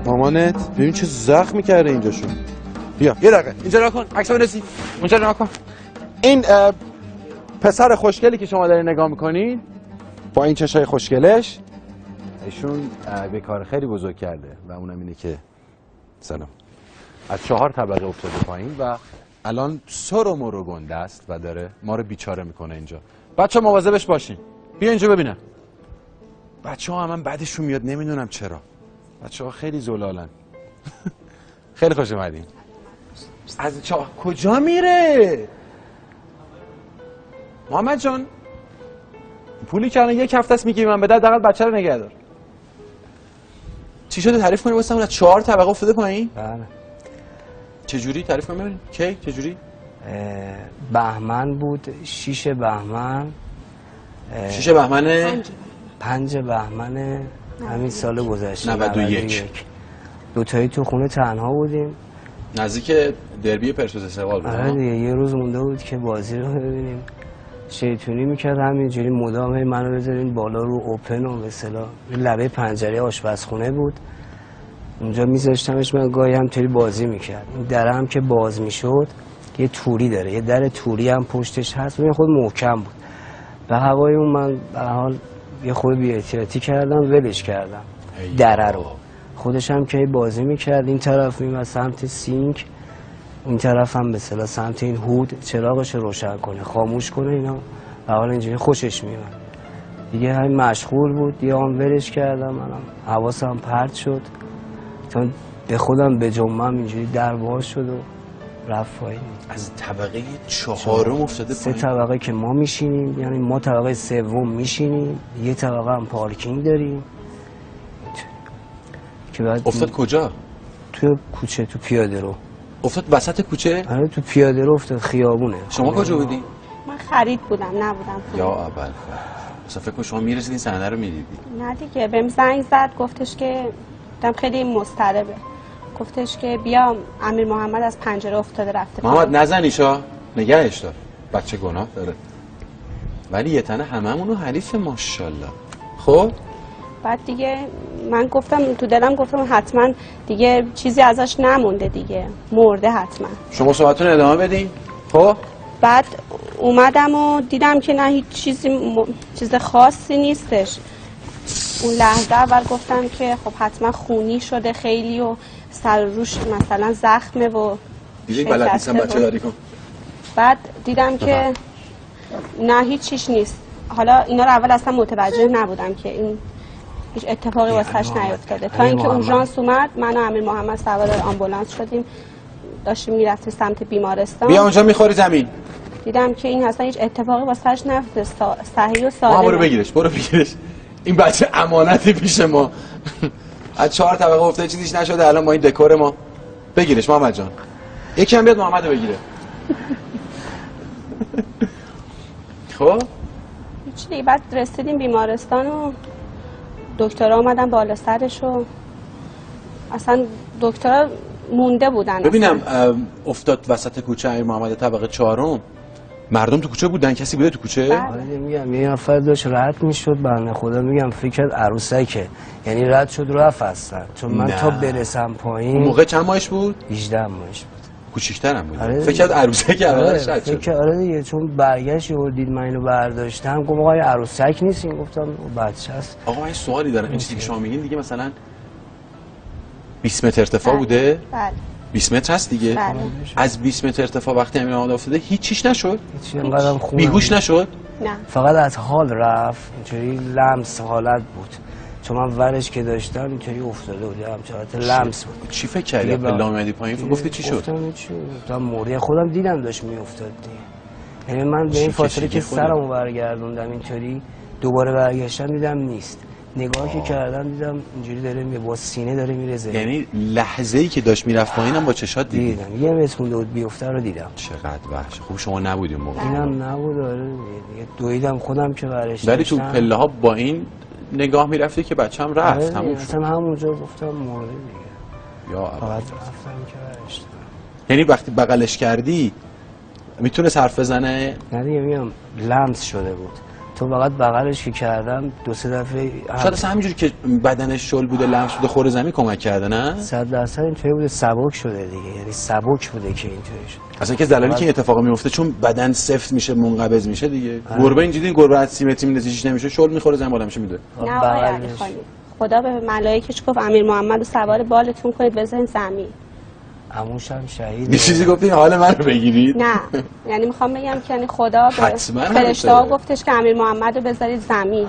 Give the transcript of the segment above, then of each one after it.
مامانت ببین چه زخمی کرده اینجاشون. بیا یه دقیقه اینجا نگاه کن، عکس بندازی اونجا نگاه کن. این پسر خوشگلی که شما دارین نگاه میکنین با این چشای خوشگلش، ایشون به کار خیلی بزرگ کرده و اونم اینه که سلام از 4 طبقه افتاده پایین و الان سر و مرو گنده است و داره ما رو بیچاره میکنه اینجا. بچه مواظبش باشین. بیا اینجا ببینم. بچه ها هم بعدشون میاد، نمیدونم چرا. بچه ها خیلی زلالن. خیلی خوش اومدین. از کجا میره؟ محمد جان پولی که الان 1 هفته است میگی من بده، حداقل بچه رو نگه دار. چی شده تعریف کنی واسه اون از 4 طبقه افتاده پایین؟ بله. چجوری تعریف کنی ببینیم؟ کی چجوری؟ بهمن بود، 6 بهمن. 6 بهمن 5 بهمن همین سال گذشته 91. دوتایی تو خونه تنها بودیم. نزدیک دربی پرسپولیس استقلال بود. آره دیگه یه روز مونده بود که بازی رو ببینیم. شیطونی میکرد همینجوری مدام منو بذارین بالا رو اوپن و به اصطلاح لبه پنجره آشپزخونه بود. اونجا میذاشتمش، من گاهی همینطوری بازی میکرد. این دره هم که باز میشد یه توری داره، یه در توری هم پشتش هست و خود محکم بود. به هوای اون من به حال یه خود بی‌احتیاطی کردم، ولش کردم دره رو. خودش هم که بازی میکرد، این طرف میمد سمت سینک، این طرف هم به اصطلاح سمت این هود چراغش روشن کنه خاموش کنه اینا. به حال اینجوری خوشش میاد دیگه. همین مشغول بود دیگه، هم ولش کردم. منم حواسم پرت شد چون به خودم به جمعم اینجوری در باز شد و رفت پایین. از طبقه 4 افتاده 3 پایین. طبقه که ما میشینیم، یعنی ما طبقه 3 میشینیم، یه طبقه هم پارکینگ داریم که بعد افتاد کجا؟ تو کوچه، تو پیاده رو افتاد وسط کوچه؟ آره تو پیاده رو افتاد، خیابونه. شما کجا بودی؟ من خرید بودم، نبودم. یا اول مثلا فکر کنم شما میرسیدین صحنه رو میدیدی. نه دیگه بهم زنگ زد گفتش که دم خیلی مضطربه، گفتش که بیا امیر محمد از پنجره افتاده رفته. محمد نزنیشا، نگهش دار، بچه گناه داره. ولی یه تنه هممونو حریف ماشاءالله. خب بعد دیگه من گفتم تو دلم، گفتم حتما دیگه چیزی ازش نمونده دیگه، مرده حتما. شما صحبتتون ادامه بدین. خب بعد اومدم و دیدم که نه هیچ چیز خاصی نیستش. اون لحظه اول گفتم که خب حتما خونی شده خیلی و سر روش مثلا زخمه و دیگه بلد نیستم بچه داری کن. بعد دیدم که نه هیچیش نیست. حالا اینا رو اول اصلا متوجه نبودم که این هیچ اتفاقی واسش نیفتاده تا اینکه اورژانس اومد. من و امیر محمد سوار آمبولانس شدیم، داشتیم میرفتیم سمت بیمارستان. بیا اونجا میخوری زمین. دیدم که این اصلا هیچ اتفاقی واسش نیفتاده، صحیح و سالمه. برو بگیرش، برو بگیرش. این بچه امانتی پیش ما. از 4 طبقه افتاده چیزیش نشده، الان ما این دکور ما. بگیرش محمد جان. یکی هم بیاد محمد رو بگیره. خب هیچ دیگه. بعد رسیدیم بیمارستان و دکترها اومدن بالا سرش و اصلا دکترها مونده بودن. ببینم افتاد وسط کوچه امیر محمد طبقه 4. مردم تو کوچه بودن؟ کسی بوده تو کوچه؟ آره میگم یه نفر داشت رد میشد، بنده خدا میگم فکر عروسکه، یعنی رد شد رفت هستن. چون من تا برسم پایین اون موقع چند ماهش بود؟ 18 ماهش بود. کوچیک‌ترم بود. آره فکر کرد عروسک اولش رد شد. فکر آره دیگه، چون برگشت و دید من اینو برداشتم گفت آقا عروسک نیست این. گفتم بچه است. آقا من سوالی دارم، این چیزی که شما میگین دیگه مثلا 20 متر ارتفاع بوده؟ بله 20 متر هست دیگه. بله. از 20 متر ارتفاع وقتی امیر محمد افتاده هیچ چیش نشد؟ هیچ اینقدرم خوب بیهوش نشد؟ نه فقط از حال رفت، اینطوری لمس حالت بود. چون من ورش که داشتم اینطوری افتاده بود، همچنان لمس بود. چی فکر کردی؟ پله اومدی پایین گفتی چی شد؟ گفتم موری خودم دیدم داشت میافتاد دیگه. یعنی من به این فاصله که سرمو برگردوندم اینطوری دوباره برگشتم دیدم نیست. نگاه که کردم دیدم اینجوری داره با سینه داره میره زمین. یعنی لحظه‌ای که داشت میرفت پایینم با چشات دیدم. یه متر مونده بود بیفته رو دیدم. چقدر وحش. خوب شما نبودی اون موقع. اینم نبود. آره دیگه دویدم خودم که برش ولی تو پله ها با این نگاه میرفتی که بچه‌م رفت. تموم شد. اصلا همونجا گفتم مرده دیگه. یا بعد رفتم که برش. یعنی وقتی بغلش کردی میتونه حرف بزنه؟ نه دیگه میگم لمس شده بود. حتی فقط بغلش که کردم 2-3 دفعه شاید اصلا همینجوری که بدنش شل بوده لمس بوده خور زمین کمک کرده نه 100% اینطوری بوده، سبک شده دیگه، یعنی سبک بوده که اینطوری شد. اصلا که دلالی که این اتفاق میفته چون بدن سفت میشه منقبض میشه دیگه گربه اینجوری گربه از سیمتری نزدیکش نمیشه شل میخوره زمین بالا میشه میده نه آقای علی خانی، خدا به ملائکه‌اش گفت امیر محمد رو سوار بالتون کنید بزنید زمین. عموش هم شهید. یه چیزی گفتی حال من رو بگیرید؟ نه یعنی میخوام بگم که یعنی خدا به حتما فرشته‌ها گفتش که امیر محمد رو بذارید زمین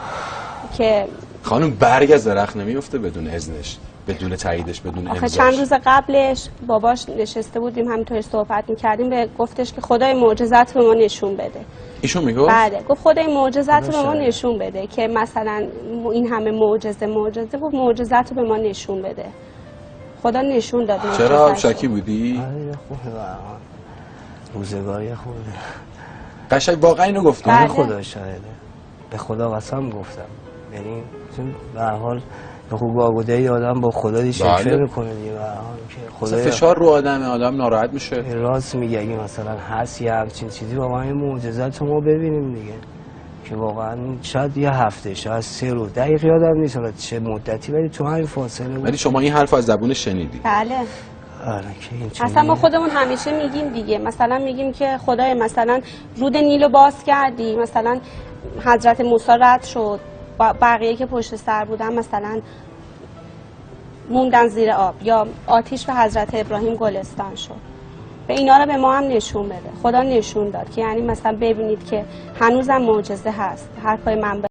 که خانم برگ از درخت نمیفته بدون اذنش، بدون تاییدش، بدون آخه امضاش. چند روز قبلش باباش نشسته بودیم همینطوری صحبت میکردیم به گفتش که خدای معجزات به ما نشون بده. ایشون میگفت؟ بله گفت خدای معجزات به ما نشون بده که مثلا این همه معجزه گفت معجزات به ما نشون بده. خدا نشون داد. چرا شاکی بودی؟ آره خوبه واقعا. روزگاری خوبه. قشنگ واقعا اینو گفتم. بله. خدا شاهده. به خدا قسم گفتم. یعنی چون به هر حال به خوب واگوده‌ای آدم با خدا دیگه شکر میکنه دیگه به هر حال که خدا فشار رو آدم ناراحت میشه. راست میگه اگه مثلا هست یه همچین چیزی واقعا این معجزات رو ما ببینیم دیگه که واقعا شاید یه هفته شاید 3 روز دقیق یادم نیست حالا چه مدتی ولی تو همین فاصله بود. ولی شما این حرف از زبون شنیدی؟ بله. آره که این اصلا ما خودمون همیشه میگیم دیگه مثلا میگیم که خدای مثلا رود نیل رو باز کردی مثلا حضرت موسی رد شد بقیه که پشت سر بودن مثلا موندن زیر آب یا آتیش به حضرت ابراهیم گلستان شد به اینا رو به ما هم نشون بده. خدا نشون داد که یعنی مثلا ببینید که هنوزم معجزه هست هر پای منبع